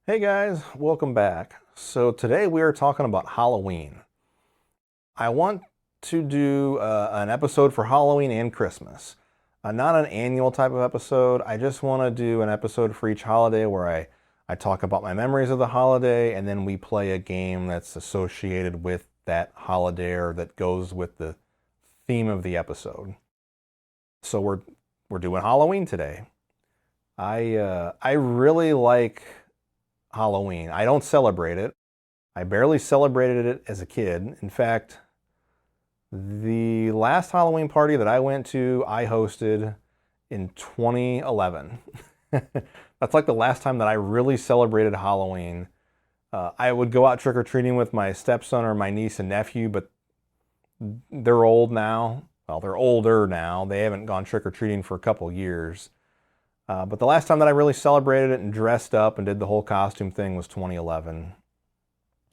Hey guys, welcome back. So today we are talking about Halloween. I want to do an episode for Halloween and Christmas. Not an annual type of episode. I just want to do an episode for each holiday where I talk about my memories of the holiday and then we play a game that's associated with that holiday or that goes with the theme of the episode. So we're doing Halloween today. I really like Halloween. I don't celebrate it. I barely celebrated it as a kid. In fact, the last Halloween party that I went to, I hosted in 2011. That's like the last time that I really celebrated Halloween. I would go out trick-or-treating with my stepson or my niece and nephew, but they're old now. Well, they're older now. They haven't gone trick-or-treating for a couple years. But the last time that I really celebrated it and dressed up and did the whole costume thing was 2011.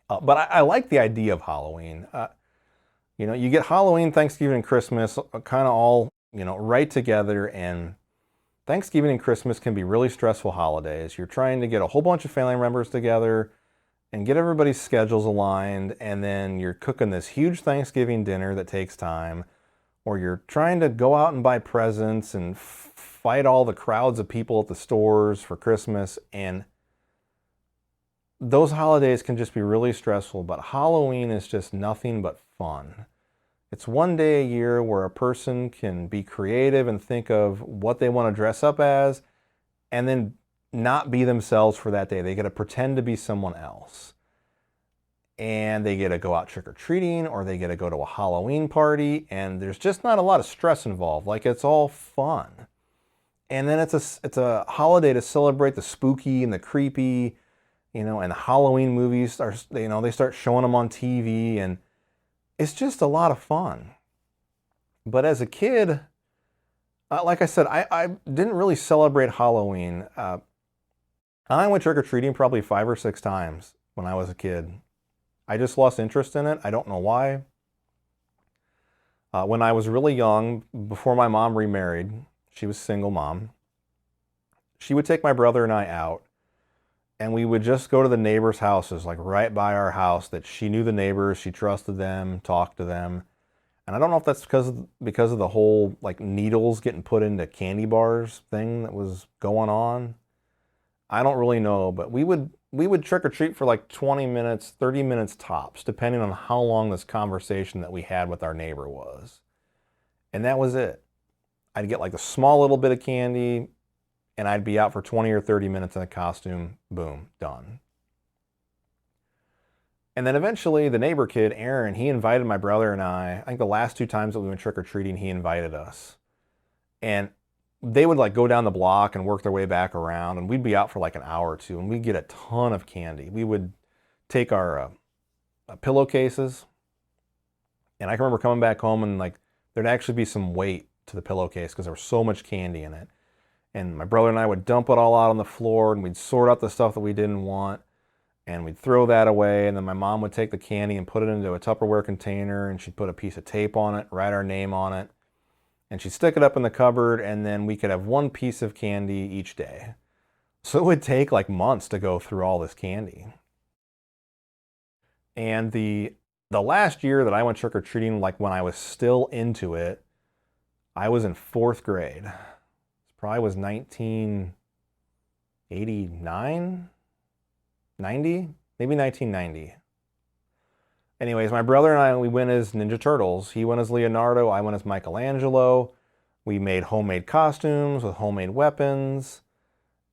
But I like the idea of Halloween. You get Halloween, Thanksgiving, and Christmas kind of all, right together. And Thanksgiving and Christmas can be really stressful holidays. You're trying to get a whole bunch of family members together and get everybody's schedules aligned. And then you're cooking this huge Thanksgiving dinner that takes time. Or you're trying to go out and buy presents and fight all the crowds of people at the stores for Christmas. And those holidays can just be really stressful, but Halloween is just nothing but fun. It's one day a year where a person can be creative and think of what they want to dress up as and then not be themselves for that day. They get to pretend to be someone else. And they get to go out trick-or-treating or they get to go to a Halloween party, and there's just not a lot of stress involved. Like, it's all fun. And then it's a holiday to celebrate the spooky and the creepy, and the Halloween movies they start showing them on TV, and it's just a lot of fun. But as a kid, like I said, I didn't really celebrate Halloween. I went trick-or-treating probably 5 or 6 times when I was a kid. I just lost interest in it. I don't know why. When I was really young, before my mom remarried, she was a single mom, she would take my brother and I out, and we would just go to the neighbors' houses, like right by our house, that she knew the neighbors, she trusted them, talked to them. And I don't know if that's because of the whole like needles getting put into candy bars thing that was going on. I don't really know, but we would trick or treat for like 20 minutes, 30 minutes tops, depending on how long this conversation that we had with our neighbor was. And that was it. I'd get like a small little bit of candy, and I'd be out for 20 or 30 minutes in a costume. Boom, done. And then eventually the neighbor kid, Aaron, he invited my brother and I think the last 2 times that we went trick-or-treating, he invited us. And they would like go down the block and work their way back around, and we'd be out for like an hour or two, and we'd get a ton of candy. We would take our pillowcases, and I can remember coming back home and like there'd actually be some weight to the pillowcase because there was so much candy in it. And my brother and I would dump it all out on the floor, and we'd sort out the stuff that we didn't want, and we'd throw that away. And then my mom would take the candy and put it into a Tupperware container, and she'd put a piece of tape on it, write our name on it, and she'd stick it up in the cupboard, and then we could have 1 piece of candy each day. So it would take like months to go through all this candy. And the last year that I went trick-or-treating, like when I was still into it, I was in 4th grade. It probably was 1989, 90, maybe 1990. Anyways, my brother and I, we went as Ninja Turtles. He went as Leonardo, I went as Michelangelo. We made homemade costumes with homemade weapons.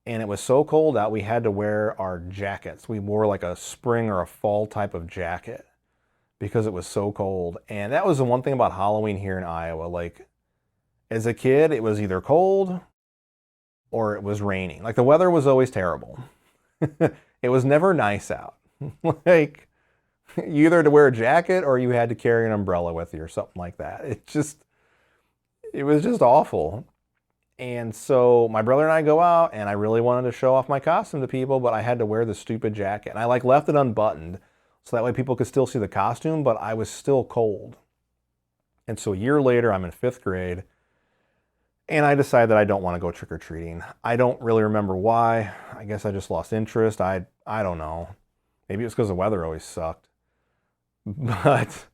And it was so cold out, we had to wear our jackets. We wore like a spring or a fall type of jacket because it was so cold. And that was the one thing about Halloween here in Iowa. Like, as a kid, it was either cold or it was raining. Like, the weather was always terrible. It was never nice out. Like, you either had to wear a jacket or you had to carry an umbrella with you or something like that. It was just awful. And so my brother and I go out, and I really wanted to show off my costume to people, but I had to wear the stupid jacket. And I like left it unbuttoned so that way people could still see the costume, but I was still cold. And so a year later, I'm in 5th grade, And I decided that I don't want to go trick-or-treating. I don't really remember why. I guess I just lost interest. I don't know. Maybe it was because the weather always sucked. But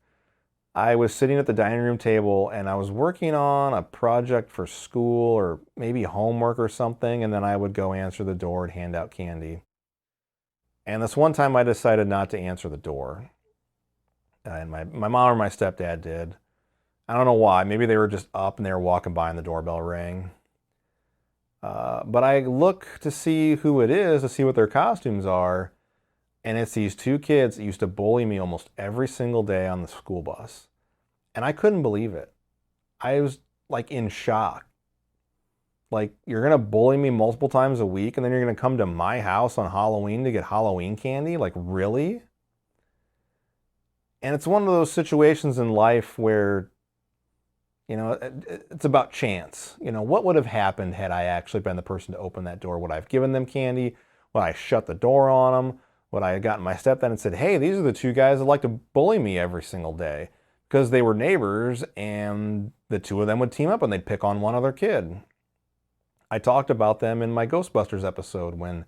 I was sitting at the dining room table and I was working on a project for school or maybe homework or something, and then I would go answer the door and hand out candy. And this one time I decided not to answer the door. And my mom or my stepdad did. I don't know why. Maybe they were just up and they were walking by and the doorbell rang. But I look to see who it is, to see what their costumes are. And it's these two kids that used to bully me almost every single day on the school bus. And I couldn't believe it. I was like in shock. Like, you're going to bully me multiple times a week and then you're going to come to my house on Halloween to get Halloween candy? Like, really? And it's one of those situations in life where, you know, it's about chance. You know, what would have happened had I actually been the person to open that door? Would I have given them candy? Would I shut the door on them? Would I have gotten my stepdad and said, hey, these are the two guys that like to bully me every single day? Because they were neighbors and the two of them would team up and they'd pick on one other kid. I talked about them in my Ghostbusters episode when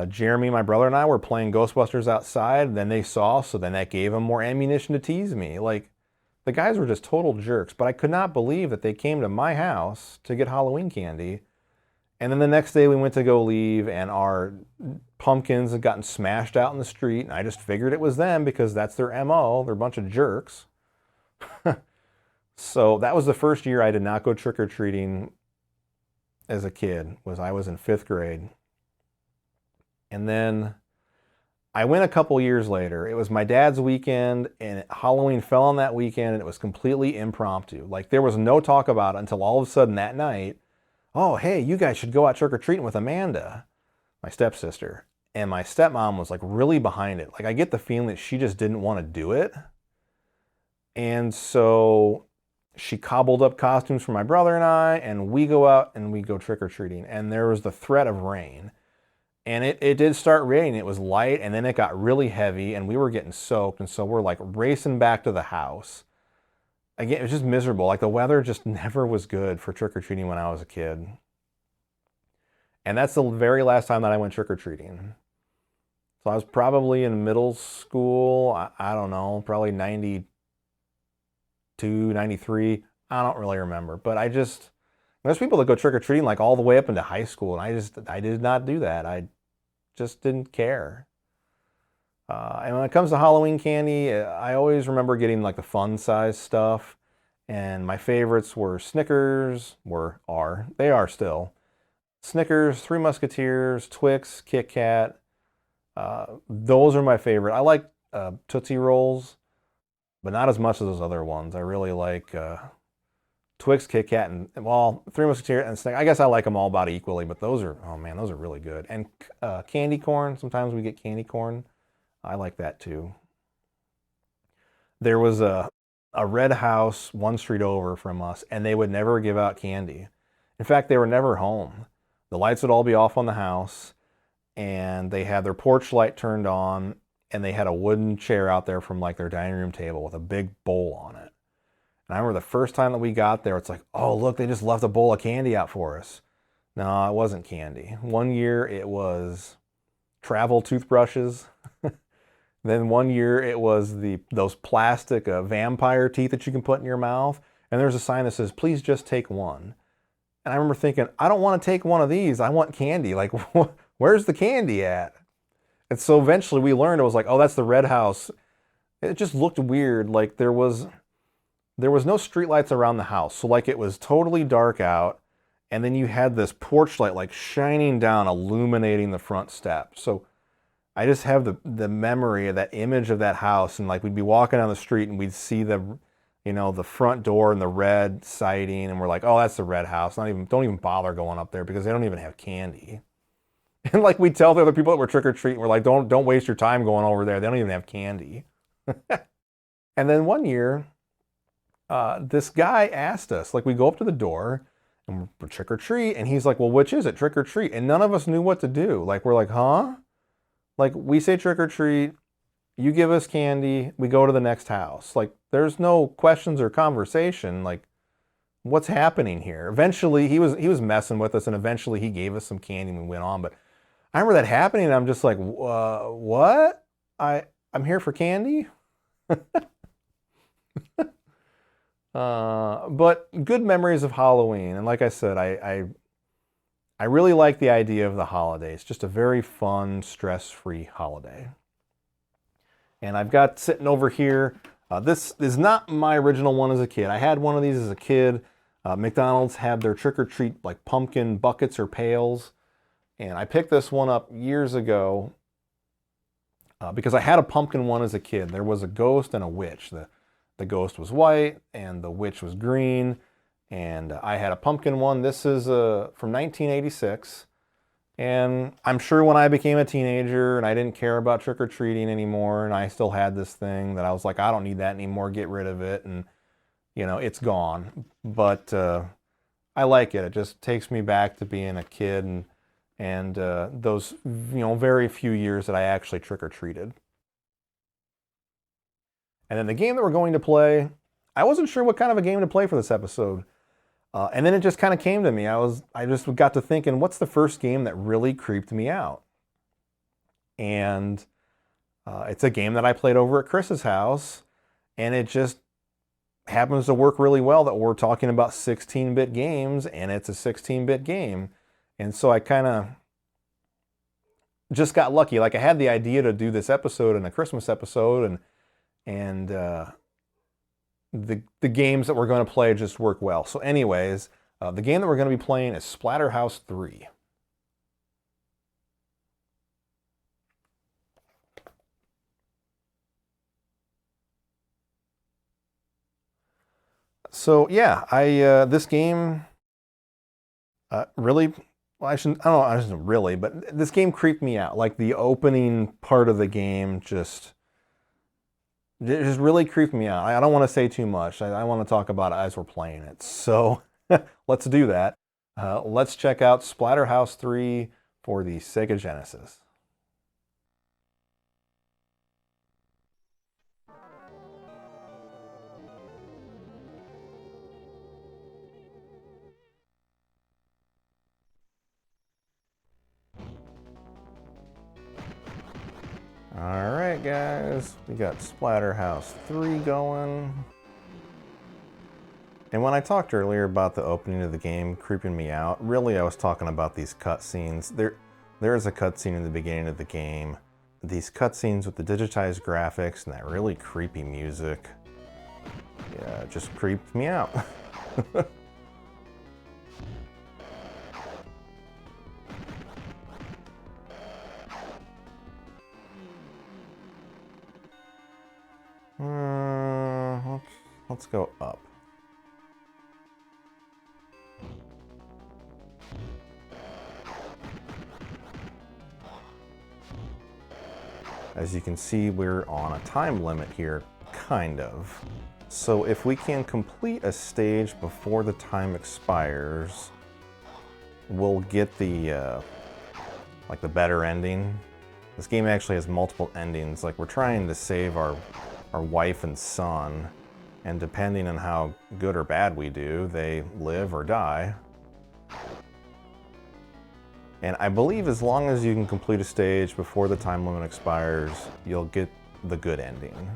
Jeremy, my brother, and I were playing Ghostbusters outside. Then they saw, so then that gave them more ammunition to tease me. Like, the guys were just total jerks, but I could not believe that they came to my house to get Halloween candy. And then the next day we went to go leave and our pumpkins had gotten smashed out in the street. And I just figured it was them because that's their MO. They're a bunch of jerks. So that was the first year I did not go trick-or-treating as a kid. I was in 5th grade. And then I went a couple years later. It was my dad's weekend and Halloween fell on that weekend and it was completely impromptu. Like, there was no talk about it until all of a sudden that night, oh, hey, you guys should go out trick-or-treating with Amanda, my stepsister. And my stepmom was like really behind it. Like, I get the feeling that she just didn't want to do it. And so she cobbled up costumes for my brother and I, and we go out and we go trick-or-treating. And there was the threat of rain. And it did start raining. It was light, and then it got really heavy, and we were getting soaked. And so we're like racing back to the house. Again, it was just miserable. Like, the weather just never was good for trick-or-treating when I was a kid. And that's the very last time that I went trick-or-treating. So I was probably in middle school. I don't know, probably 92, 93. I don't really remember. But there's people that go trick-or-treating like all the way up into high school. And I did not do that. I just didn't care. And when it comes to Halloween candy, I always remember getting like the fun size stuff. And my favorites were Snickers, they are still. Snickers, Three Musketeers, Twix, Kit Kat. Those are my favorite. I like Tootsie Rolls, but not as much as those other ones. I really like Twix, Kit Kat, and, well, Three Musketeers and Snickers. I guess I like them all about equally, but those are, oh man, those are really good. And candy corn, sometimes we get candy corn. I like that too. There was a red house one street over from us, and they would never give out candy. In fact, they were never home. The lights would all be off on the house, and they had their porch light turned on, and they had a wooden chair out there from like their dining room table with a big bowl on it. And I remember the first time that we got there, it's like, oh, look, they just left a bowl of candy out for us. No, it wasn't candy. One year it was travel toothbrushes. Then one year it was those plastic vampire teeth that you can put in your mouth. And there's a sign that says, please just take one. And I remember thinking, I don't want to take one of these. I want candy. Like, where's the candy at? And so eventually we learned, it was like, oh, that's the red house. It just looked weird. Like, there was no street lights around the house. So like, it was totally dark out. And then you had this porch light like shining down, illuminating the front step. So I just have the memory of that image of that house. And like, we'd be walking down the street and we'd see the front door and the red siding. And we're like, oh, that's the red house. Don't even bother going up there because they don't even have candy. And like, we tell the other people that we're trick-or-treating, we're like, don't waste your time going over there. They don't even have candy. And then one year, this guy asked us, like, we go up to the door and we're trick or treat. And he's like, well, which is it, trick or treat? And none of us knew what to do. Like, we're like, huh? Like, we say trick or treat, you give us candy, we go to the next house. Like, there's no questions or conversation. Like, what's happening here? Eventually, he was messing with us, and eventually he gave us some candy and we went on. But I remember that happening, and I'm just like, what? I'm here for candy? But good memories of Halloween. And like I said, I really like the idea of the holidays. Just a very fun, stress-free holiday. And I've got sitting over here, this is not my original one as a kid. I had one of these as a kid. McDonald's had their trick-or-treat like pumpkin buckets or pails. And I picked this one up years ago because I had a pumpkin one as a kid. There was a ghost and a witch. The ghost was white and the witch was green. And I had a pumpkin one. This is from 1986. And I'm sure when I became a teenager and I didn't care about trick-or-treating anymore and I still had this thing that I was like, I don't need that anymore, get rid of it. And, you know, it's gone. But I like it. It just takes me back to being a kid and those, you know, very few years that I actually trick-or-treated. And then the game that we're going to play, I wasn't sure what kind of a game to play for this episode. And then it just kind of came to me. I just got to thinking, what's the first game that really creeped me out? And it's a game that I played over at Chris's house, and it just happens to work really well that we're talking about 16-bit games, and it's a 16-bit game. And so I kind of just got lucky. Like I had the idea to do this episode and a Christmas episode, and the games that we're going to play just work well. So anyways, the game that we're going to be playing is Splatterhouse 3. So yeah, this game really, well, I don't know, I shouldn't really, but this game creeped me out. Like the opening part of the game just really creeped me out. I don't want to say too much. I want to talk about it as we're playing it. So let's do that. Let's check out Splatterhouse 3 for the Sega Genesis. Alright guys, we got Splatterhouse 3 going. And when I talked earlier about the opening of the game creeping me out, really I was talking about these cutscenes. There is a cutscene in the beginning of the game. These cutscenes with the digitized graphics and that really creepy music, yeah, it just creeped me out. Let's go up. As you can see, we're on a time limit here, kind of. So if we can complete a stage before the time expires, we'll get the like the better ending. This game actually has multiple endings. Like we're trying to save our wife and son, and depending on how good or bad we do, they live or die. And I believe as long as you can complete a stage before the time limit expires, you'll get the good ending.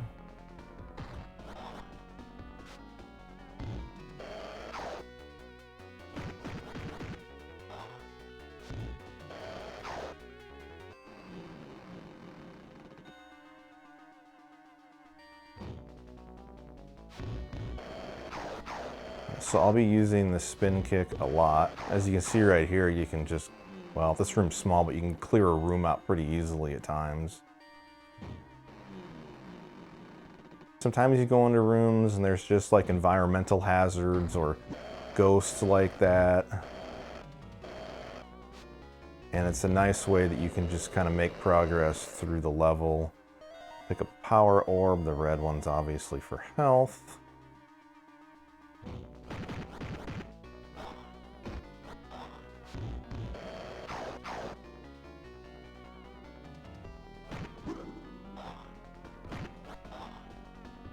So I'll be using the spin kick a lot. As you can see right here, you can just, well, this room's small, but you can clear a room out pretty easily at times. Sometimes you go into rooms and there's just like environmental hazards or ghosts like that. And it's a nice way that you can just kind of make progress through the level. Pick a power orb, the red one's obviously for health.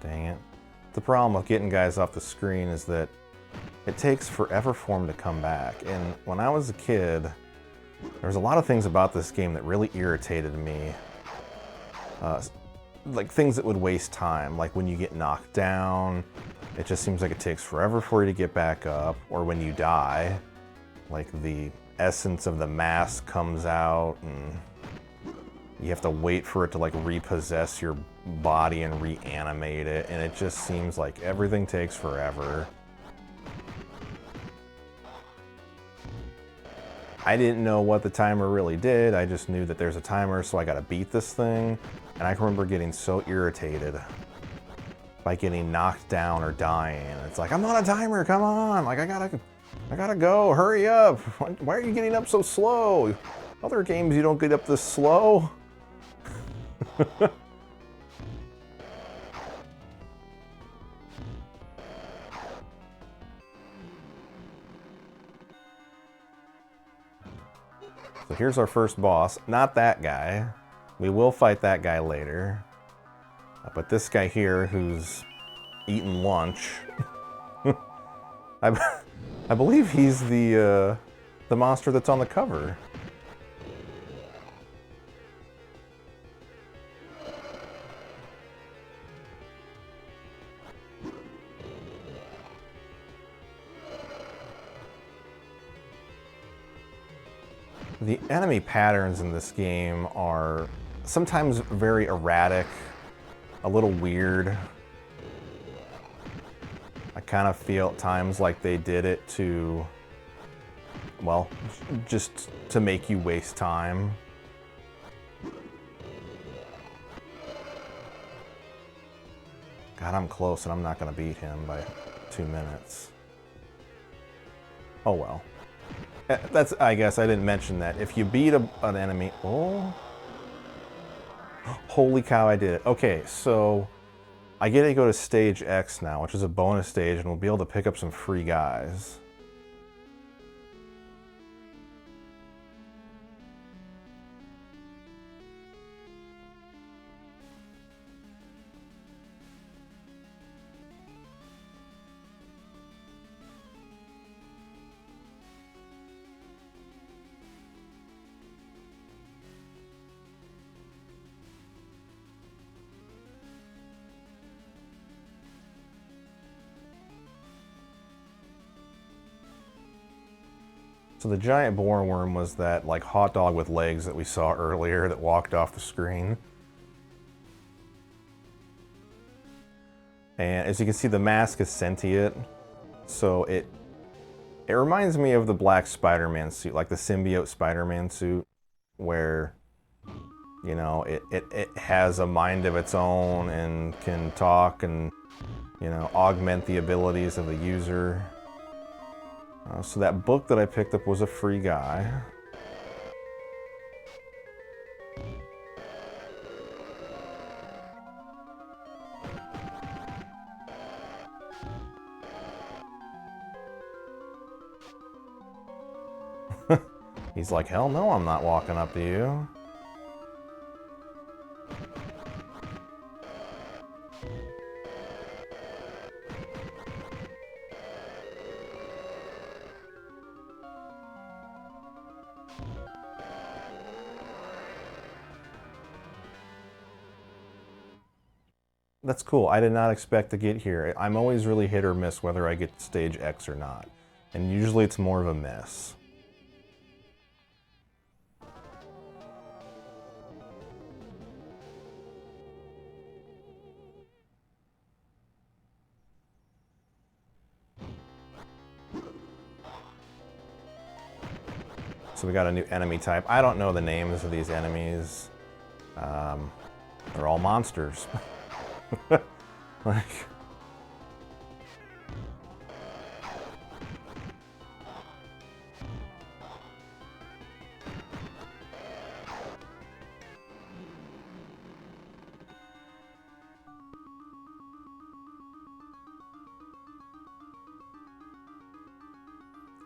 Dang it. The problem with getting guys off the screen is that it takes forever for him to come back. And when I was a kid, there was a lot of things about this game that really irritated me. Like things that would waste time, like when you get knocked down, it just seems like it takes forever for you to get back up, or when you die, like the essence of the mask comes out and you have to wait for it to like repossess your body and reanimate it, and it just seems like everything takes forever. I didn't know what the timer really did, I just knew that there's a timer, so I gotta beat this thing. And I can remember getting so irritated by getting knocked down or dying. It's like, I'm on a timer, come on, like I gotta go, hurry up. Why are you getting up so slow? Other games you don't get up this slow. So here's our first boss, not that guy. We will fight that guy later. But this guy here who's eating lunch, I believe he's the monster that's on the cover. The enemy patterns in this game are sometimes very erratic, a little weird. I kind of feel at times like they did it to, well, just to make you waste time. God, I'm close and I'm not going to beat him by 2 minutes. Oh well. That's, I guess I didn't mention that. If you beat an enemy, oh, holy cow, I did it. Okay, so I get to go to stage X now, which is a bonus stage, and we'll be able to pick up some free guys. So the giant boar worm was that like hot dog with legs that we saw earlier that walked off the screen. And as you can see, the mask is sentient, so it reminds me of the black Spider-Man suit, like the symbiote Spider-Man suit, where, you know, it has a mind of its own and can talk and, you know, augment the abilities of the user. So that book that I picked up was a free guy. He's like, hell no, I'm not walking up to you. That's cool. I did not expect to get here. I'm always really hit or miss whether I get to stage X or not. And usually it's more of a miss. So we got a new enemy type. I don't know the names of these enemies. They're all monsters.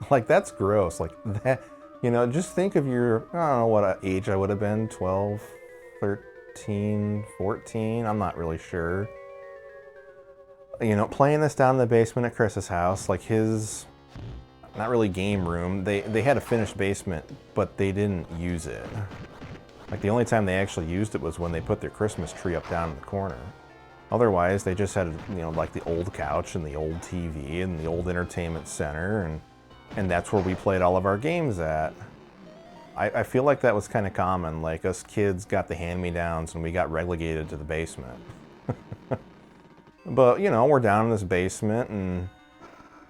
Like, that's gross. Like that, you know, just think of your, I don't know what age I would have been, 12, 13, 14, I'm not really sure. You know, playing this down in the basement at Chris's house, like his not really game room. They had a finished basement, but they didn't use it. Like the only time they actually used it was when they put their Christmas tree up down in the corner. Otherwise, they just had, you know, like the old couch and the old TV and the old entertainment center, and that's where we played all of our games at. I feel like that was kind of common. Like us kids got the hand-me-downs and we got relegated to the basement. But, you know, we're down in this basement and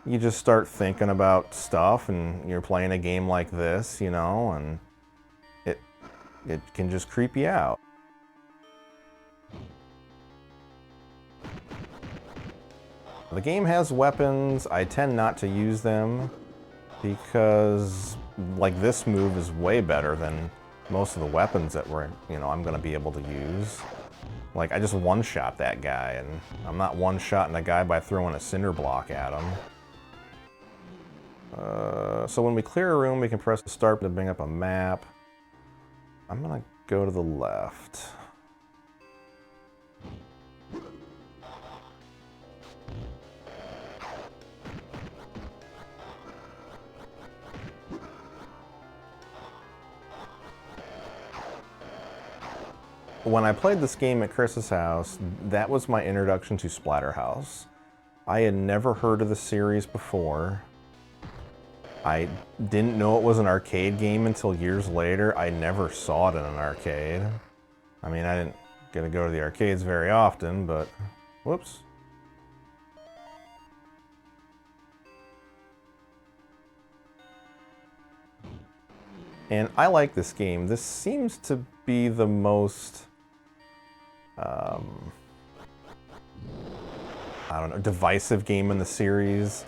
you just start thinking about stuff and you're playing a game like this, you know, and it can just creep you out. The game has weapons. I tend not to use them because, like, this move is way better than most of the weapons that I'm going to be able to use. Like, I just one-shot that guy, and I'm not one-shotting a guy by throwing a cinder block at him. So when we clear a room, we can press start to bring up a map. I'm going to go to the left. When I played this game at Chris's house, that was my introduction to Splatterhouse. I had never heard of the series before. I didn't know it was an arcade game until years later. I never saw it in an arcade. I mean, I didn't get to go to the arcades very often, but whoops. And I like this game. This seems to be the most I don't know, divisive game in the series.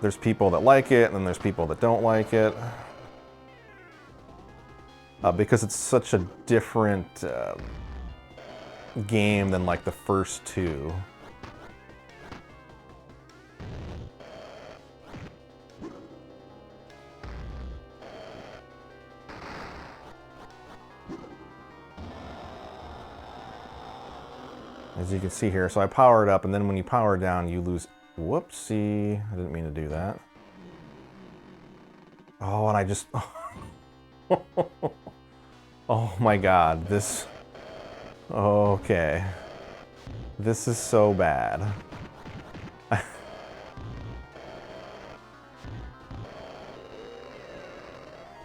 There's people that like it, and then there's people that don't like it. Because it's such a different game than like the first two. As you can see here, so I power it up, and then when you power it down, you lose... Whoopsie, I didn't mean to do that. Oh, and I just... Oh my god, this... Okay. This is so bad.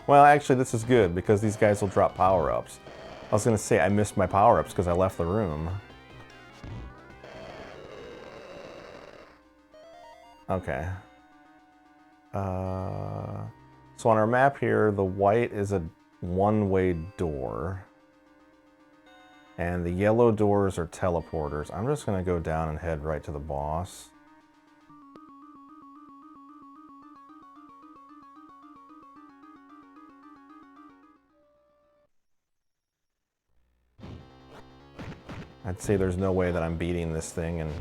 Well, actually, this is good, because these guys will drop power-ups. I was going to say I missed my power-ups because I left the room. Okay. So on our map here, the white is a one-way door. And the yellow doors are teleporters. I'm just going to go down and head right to the boss. I'd say there's no way that I'm beating this thing in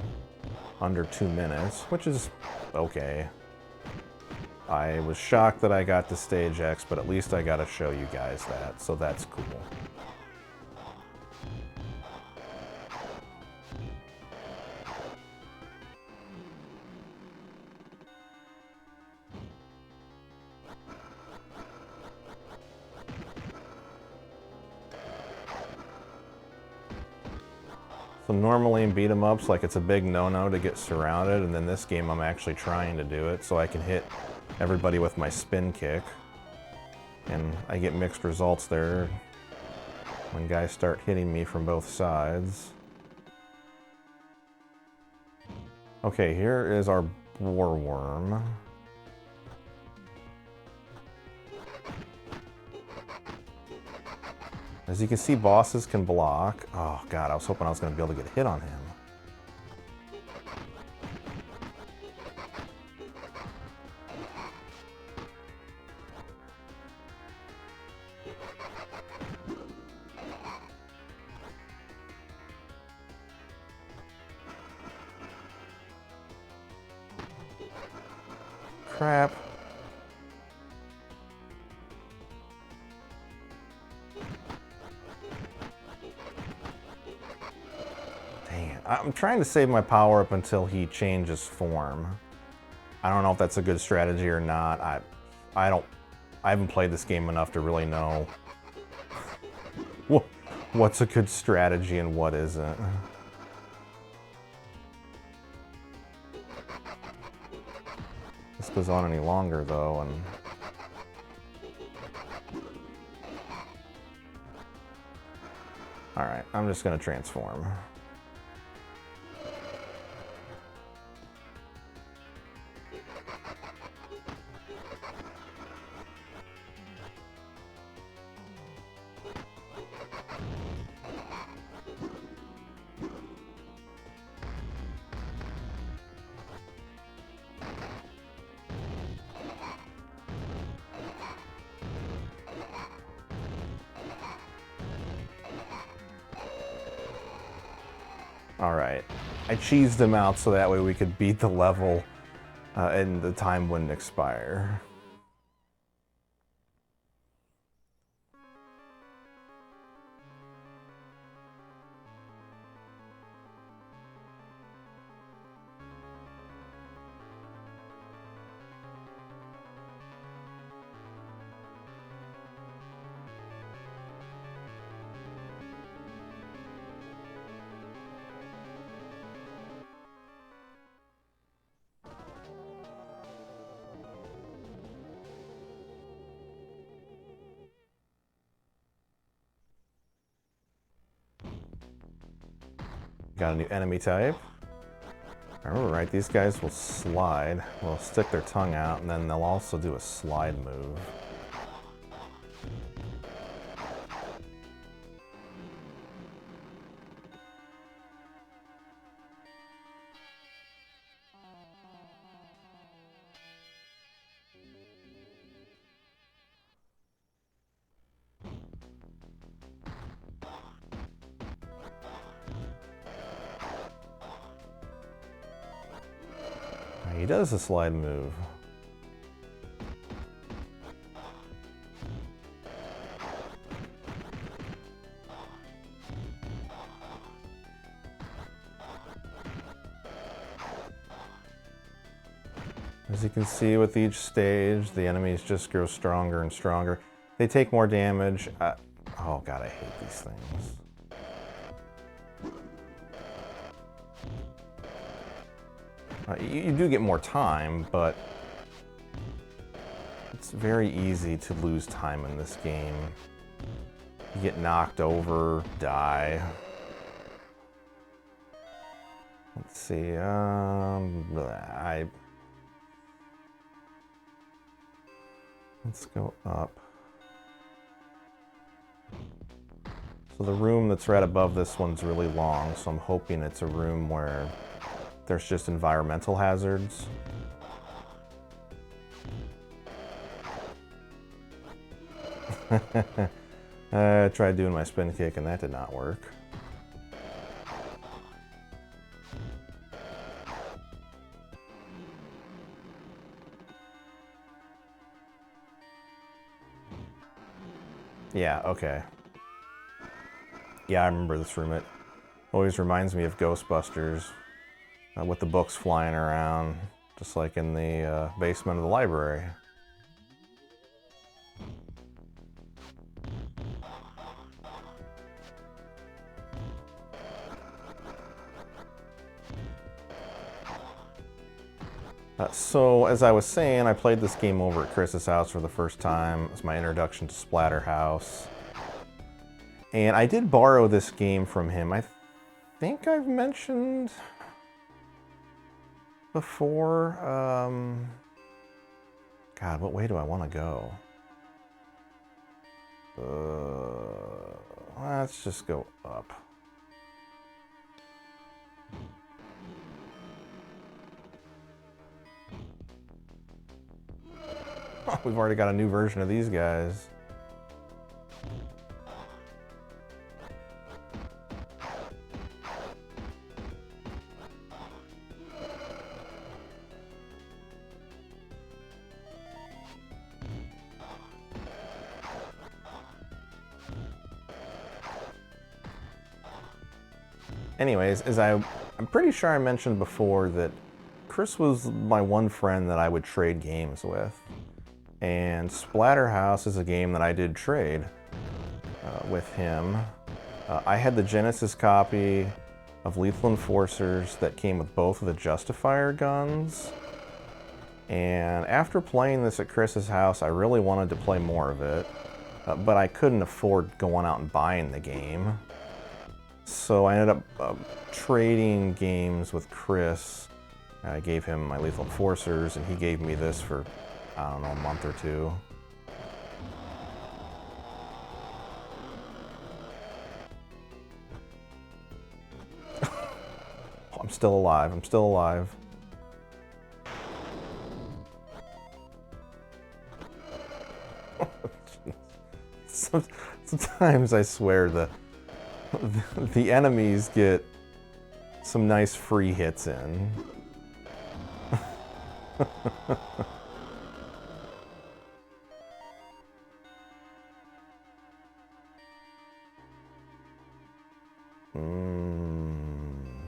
under 2 minutes, which is okay. I was shocked that I got to stage X, but at least I got to show you guys that, so that's cool. So normally in beat 'em ups, like, it's a big no-no to get surrounded, and in this game I'm actually trying to do it so I can hit everybody with my spin kick. And I get mixed results there when guys start hitting me from both sides. Okay, here is our boar worm. As you can see, bosses can block. Oh god, I was hoping I was going to be able to get a hit on him. Crap. Dang it. I'm trying to save my power up until he changes form. I don't know if that's a good strategy or not. I haven't played this game enough to really know what's a good strategy and what isn't. This goes on any longer though, and all right, I'm just gonna transform. Alright, I cheesed him out so that way we could beat the level and the time wouldn't expire. Got a new enemy type. I remember right, these guys will slide. They'll stick their tongue out, and then they'll also do a slide move. He does a slide move. As you can see with each stage, the enemies just grow stronger and stronger. They take more damage. Oh god, I hate these things. You do get more time, but it's very easy to lose time in this game. You get knocked over, die. Let's see, let's go up. So the room that's right above this one's really long, so I'm hoping it's a room where there's just environmental hazards. I tried doing my spin kick and that did not work. Yeah, okay. Yeah, I remember this room. It always reminds me of Ghostbusters. With the books flying around, just like in the basement of the library. So, as I was saying, I played this game over at Chris's house for the first time. It was my introduction to Splatterhouse. And I did borrow this game from him. I think I've mentioned before. God, what way do I want to go? Let's just go up. Oh, we've already got a new version of these guys. anyways, I'm pretty sure I mentioned before that Chris was my one friend that I would trade games with. And Splatterhouse is a game that I did trade with him. I had the Genesis copy of Lethal Enforcers that came with both of the Justifier guns. And after playing this at Chris's house, I really wanted to play more of it, but I couldn't afford going out and buying the game. So I ended up trading games with Chris. I gave him my Lethal Enforcers, and he gave me this for, I don't know, a month or two. I'm still alive. I'm still alive. Sometimes I swear the enemies get some nice free hits in.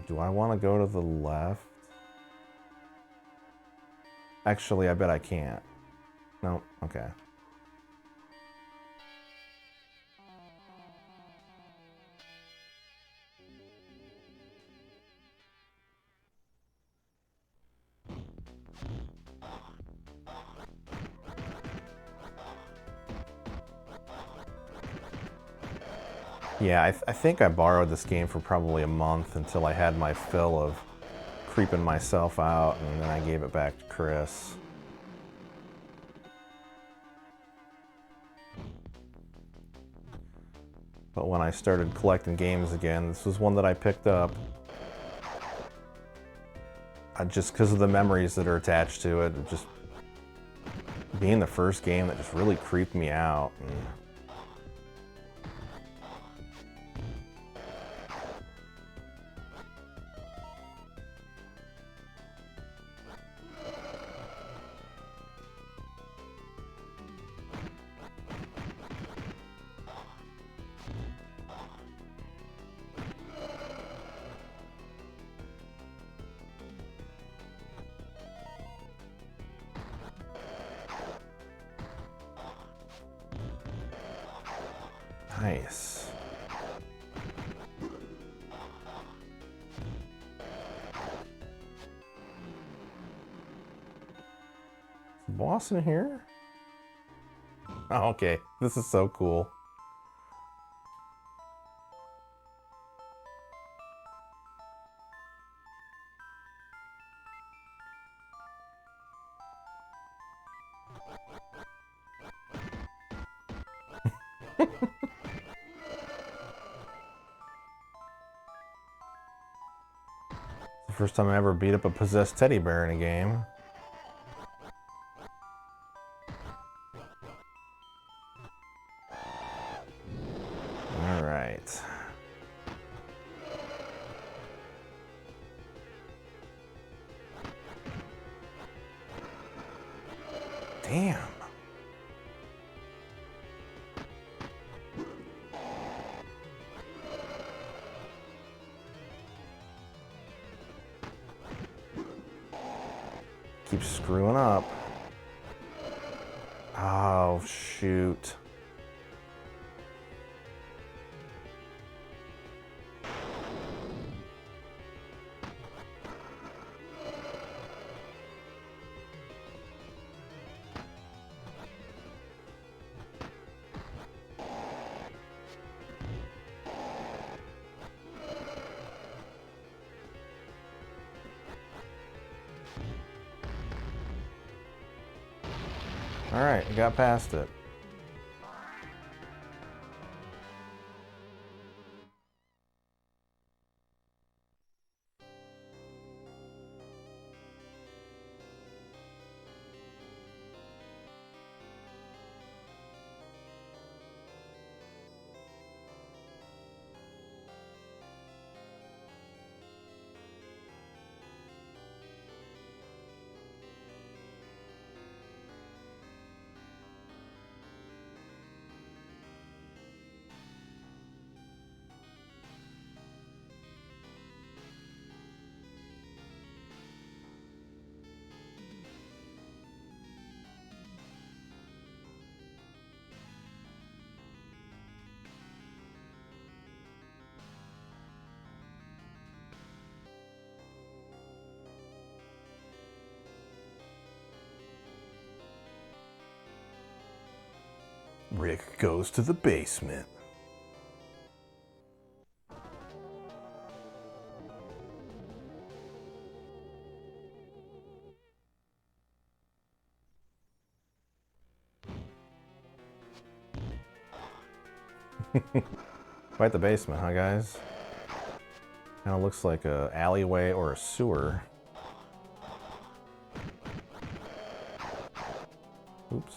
Do I want to go to the left? Actually, I bet I can't. No, okay. Yeah, I think I borrowed this game for probably a month until I had my fill of creeping myself out, and then I gave it back to Chris. But when I started collecting games again, this was one that I picked up. Just because of the memories that are attached to it, just being the first game that just really creeped me out. Nice. Boss in here? Oh, okay, this is so cool. The first time I ever beat up a possessed teddy bear in a game. All right. Damn. Keep screwing up. Oh, shoot. All right, we got past it. Rick goes to the basement. Quite the basement, huh, guys? Kind of looks like a alleyway or a sewer. Oops.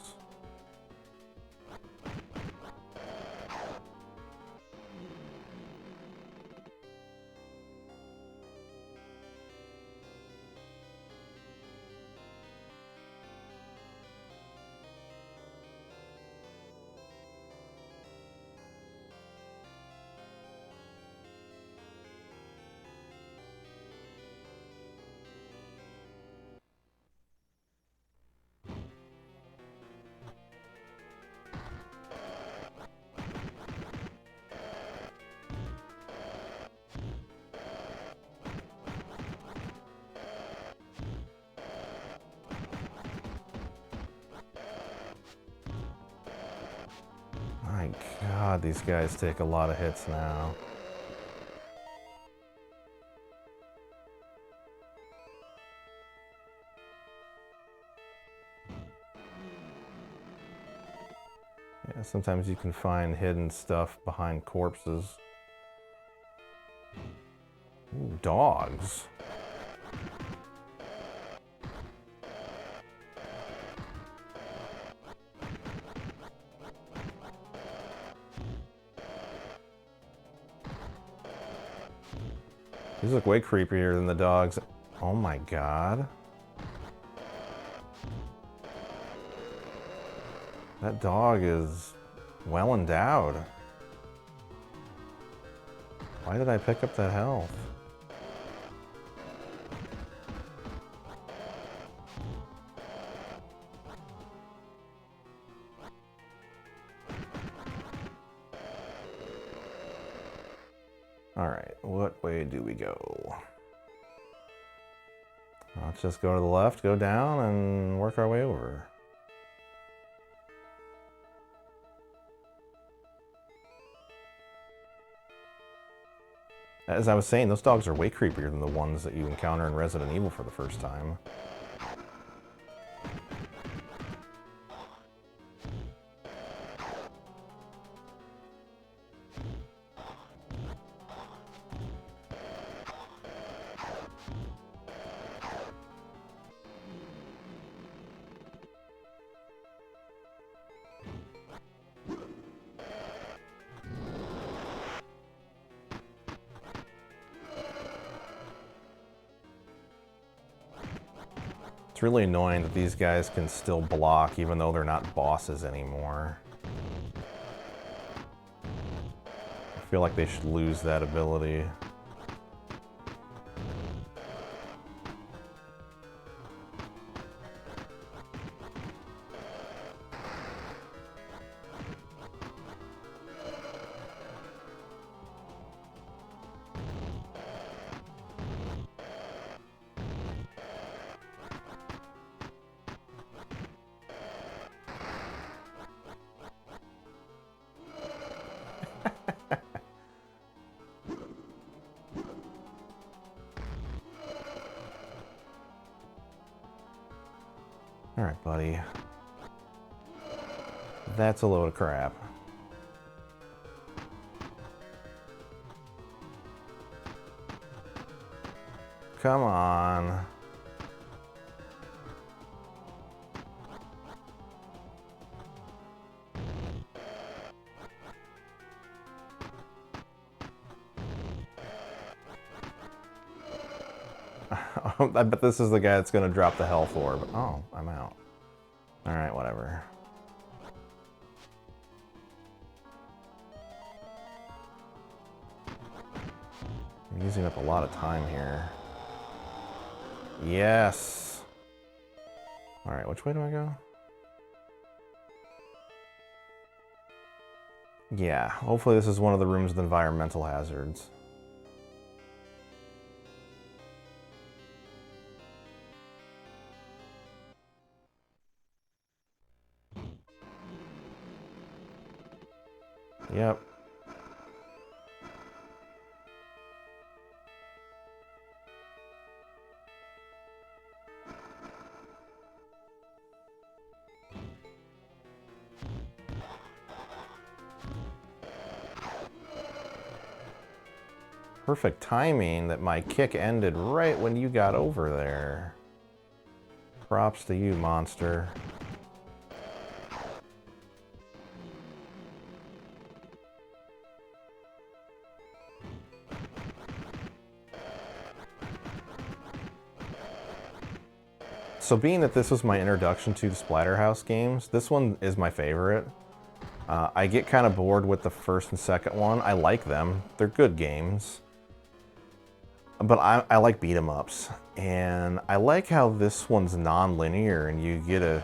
My God, these guys take a lot of hits now. Yeah, sometimes you can find hidden stuff behind corpses. Ooh, dogs. These look way creepier than the dogs. Oh my God. That dog is well endowed. Why did I pick up that health? Alright, what way do we go? Let's just go to the left, go down, and work our way over. As I was saying, those dogs are way creepier than the ones that you encounter in Resident Evil for the first time. It's really annoying that these guys can still block even though they're not bosses anymore. I feel like they should lose that ability. All right, buddy. That's a load of crap. Come on. I bet this is the guy that's going to drop the health orb. Oh, I'm out. Alright, whatever. I'm using up a lot of time here. Yes! Alright, which way do I go? Yeah, hopefully this is one of the rooms with environmental hazards. Yep. Perfect timing that my kick ended right when you got over there. Props to you, monster. So being that this was my introduction to the Splatterhouse games, this one is my favorite. I get kind of bored with the first and second one. I like them. They're good games. But I like beat 'em ups. And I like how this one's non-linear and you get to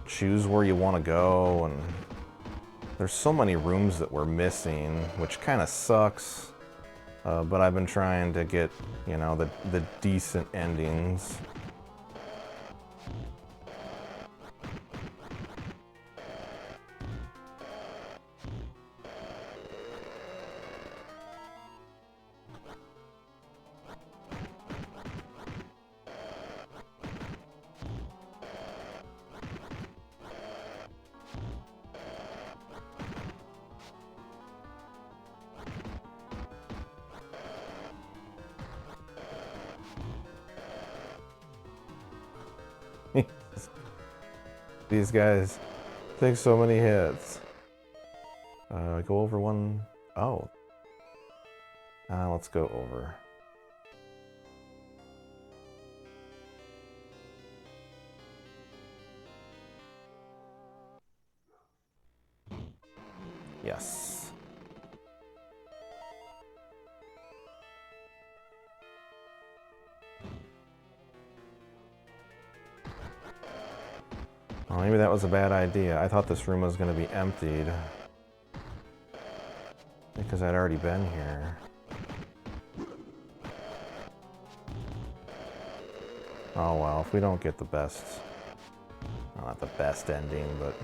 choose where you want to go. And there's so many rooms that we're missing, which kind of sucks. But I've been trying to get, you know, the decent endings. These guys take so many hits. Go over one. Oh. Let's go over. Yes. Well, maybe that was a bad idea. I thought this room was going to be emptied. Because I'd already been here. Oh well, if we don't get the best... Well, not the best ending, but...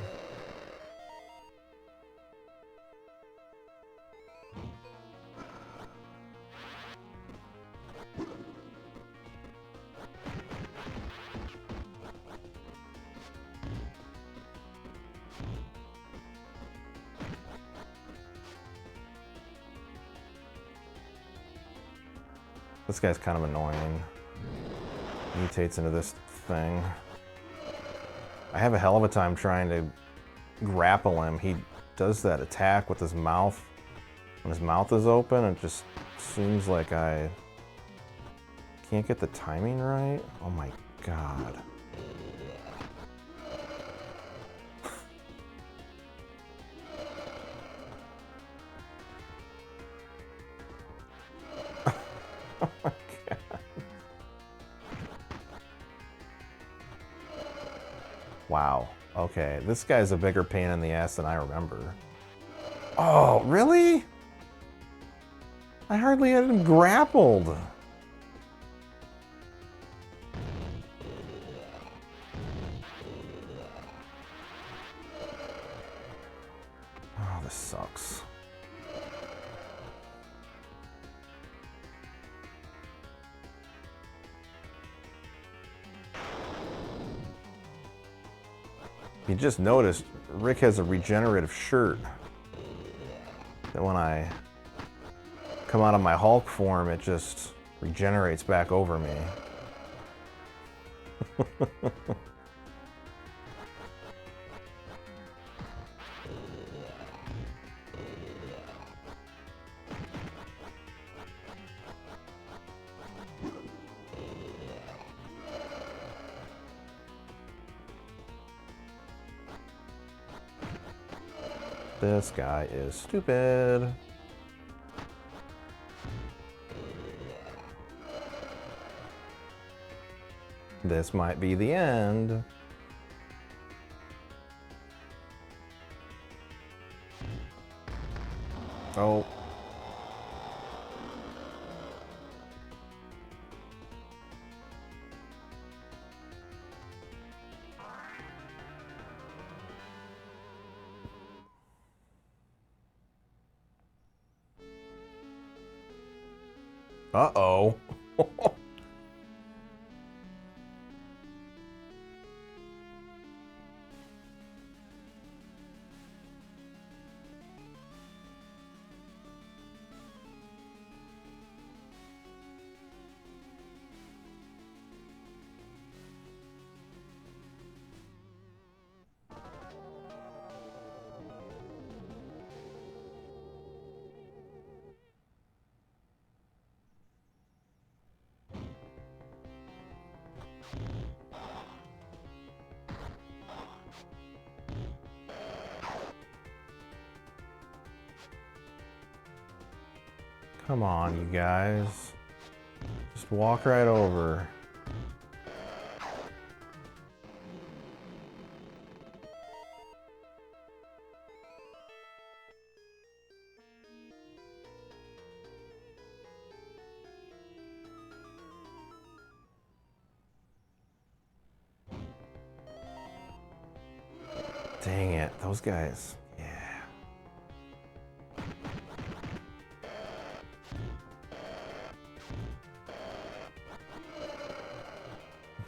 This guy's kind of annoying. Mutates into this thing. I have a hell of a time trying to grapple him. He does that attack with his mouth. When his mouth is open, it just seems like I can't get the timing right. Oh my god. Oh my god. Wow. Okay, this guy's a bigger pain in the ass than I remember. Oh, really? I hardly had him grappled. Oh, this sucks. You just noticed Rick has a regenerative shirt. That when I come out of my Hulk form, it just regenerates back over me. This guy is stupid. This might be the end. Oh. Uh-oh. Come on, you guys. Just walk right over. Dang it, those guys. Yeah.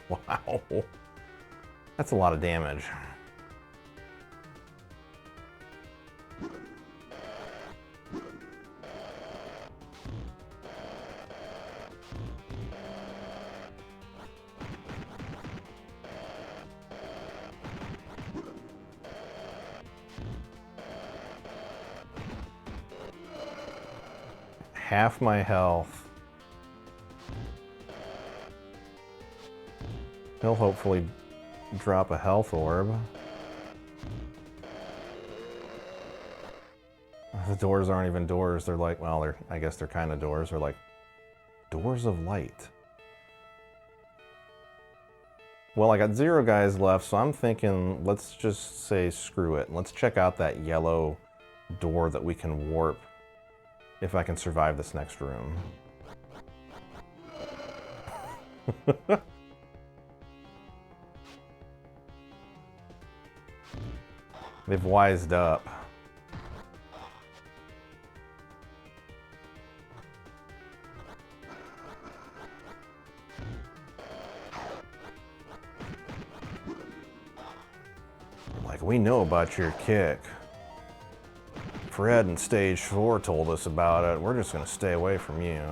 Wow. That's a lot of damage. Half my health. He'll hopefully drop a health orb. The doors aren't even doors. They're like, well, I guess they're kind of doors. They're like doors of light. Well, I got 0 guys left, so I'm thinking let's just say screw it. Let's check out that yellow door that we can warp if I can survive this next room. They've wised up. Like, we know about your kick. Fred in stage 4 told us about it. We're just gonna stay away from you.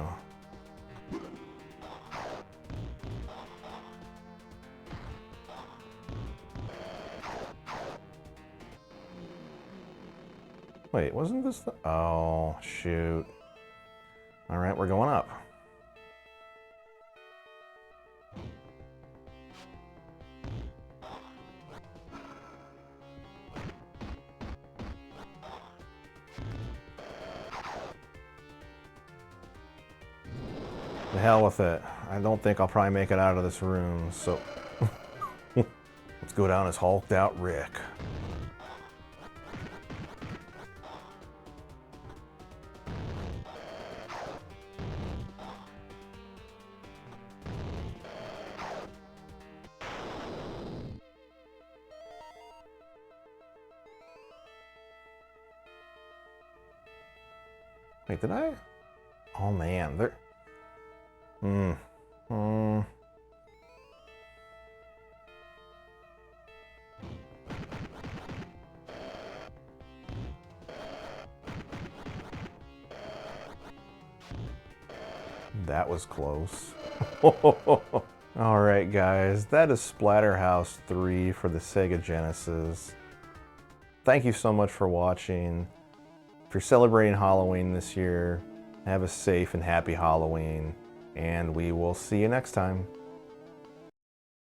Wait, wasn't this the... Oh, shoot. All right, we're going up. The hell with it. I don't think I'll probably make it out of this room, so... Let's go down as hulked out Rick. Wait, did I? Oh man, they're... That was close. Alright guys, that is Splatterhouse 3 for the Sega Genesis. Thank you so much for watching. If you're celebrating Halloween this year, have a safe and happy Halloween, and we will see you next time.